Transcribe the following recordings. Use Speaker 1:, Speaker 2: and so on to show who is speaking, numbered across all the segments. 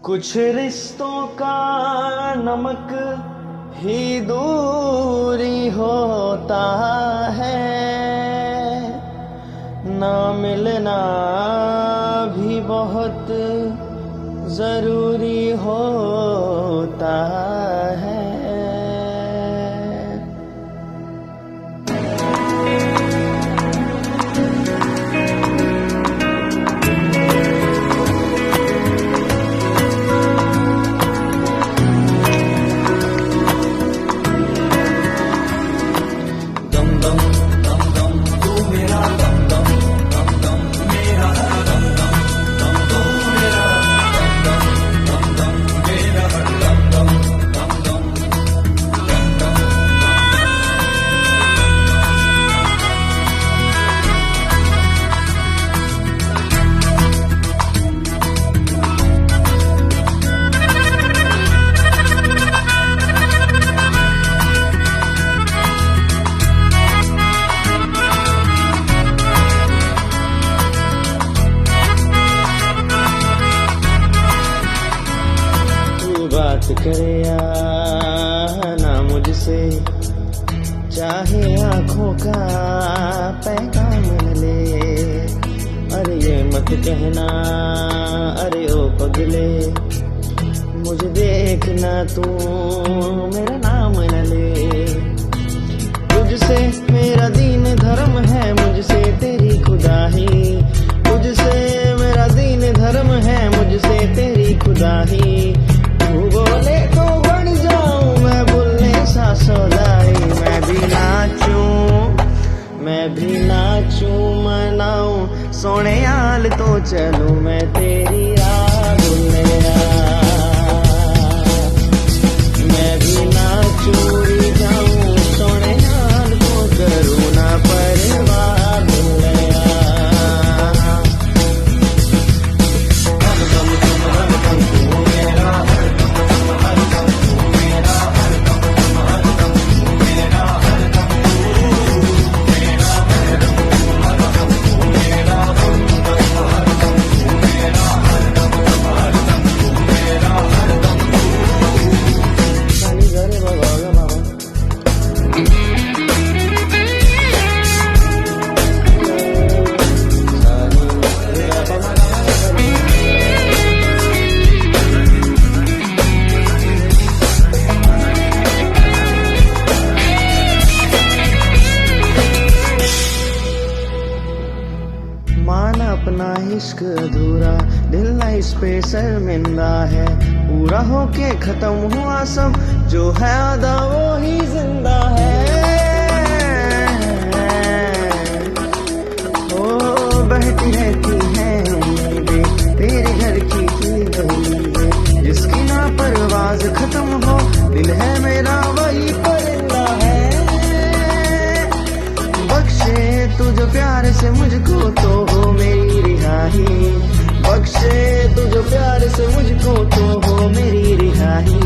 Speaker 1: कुछ रिश्तों का नमक ही दूरी होता है, ना मिलना भी बहुत जरूरी होता है। बात करे या ना मुझसे, चाहे आंखों का पैगाम ले। अरे ये मत कहना अरे ओ पगले, मुझे देखना तू मेरा नाम न ले। तुझसे मेरा दीन धर्म है, मुझसे तेरी खुदा ही। तुझसे मेरा दीन धर्म है, मुझसे तेरी खुदा ही। तू बोले तो बन जाऊं मैं बोलने सा सौदाई। मैं भी नाचूं मनाऊं सोने हाल तो चलूं मैं तेरी राह बोले। मैं भी नाचूं जाऊं सोने हाल तो करूं ना परवाह बोले। माना अपना इश्क अधूरा, दिल ना इस पे शर्मिंदा है। पूरा होके खत्म हुआ सब, जो है आधा वो ही जिंदा है। ओ बहती रहती है उम्मीदें तेरे घर की गली, जिसकी ना परवाज खत्म हो, दिल है मेरा वही परिंदा है। बख्शे तू जो प्यार से मुझको तो हो मेरी रिहाई। बख्शे तू जो प्यार से मुझको तो हो मेरी रिहाई।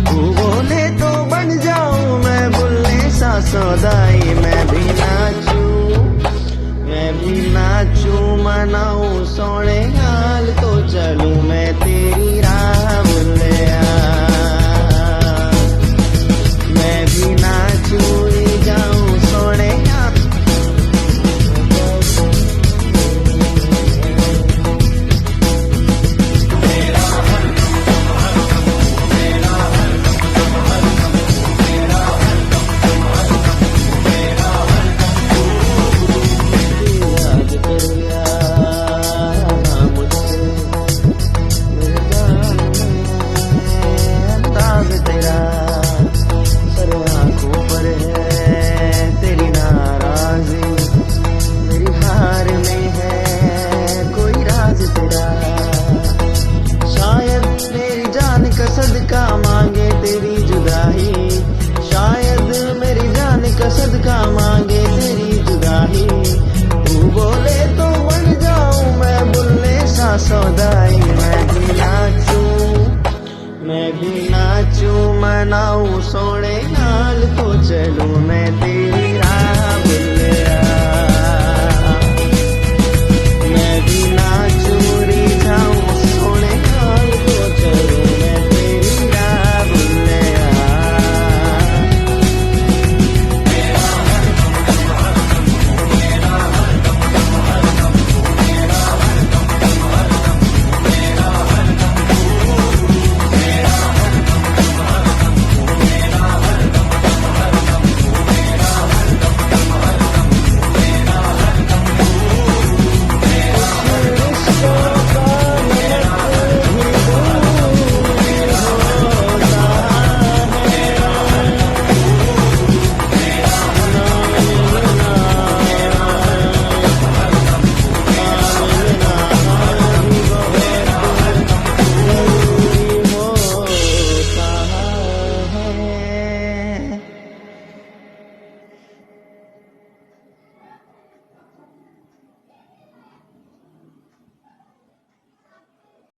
Speaker 1: तू बोले तो बन जाऊं मैं बोलने सा सौदाई। मैं भी नाचूं मनाऊं सोने हाल तो चलूं मैं तेरी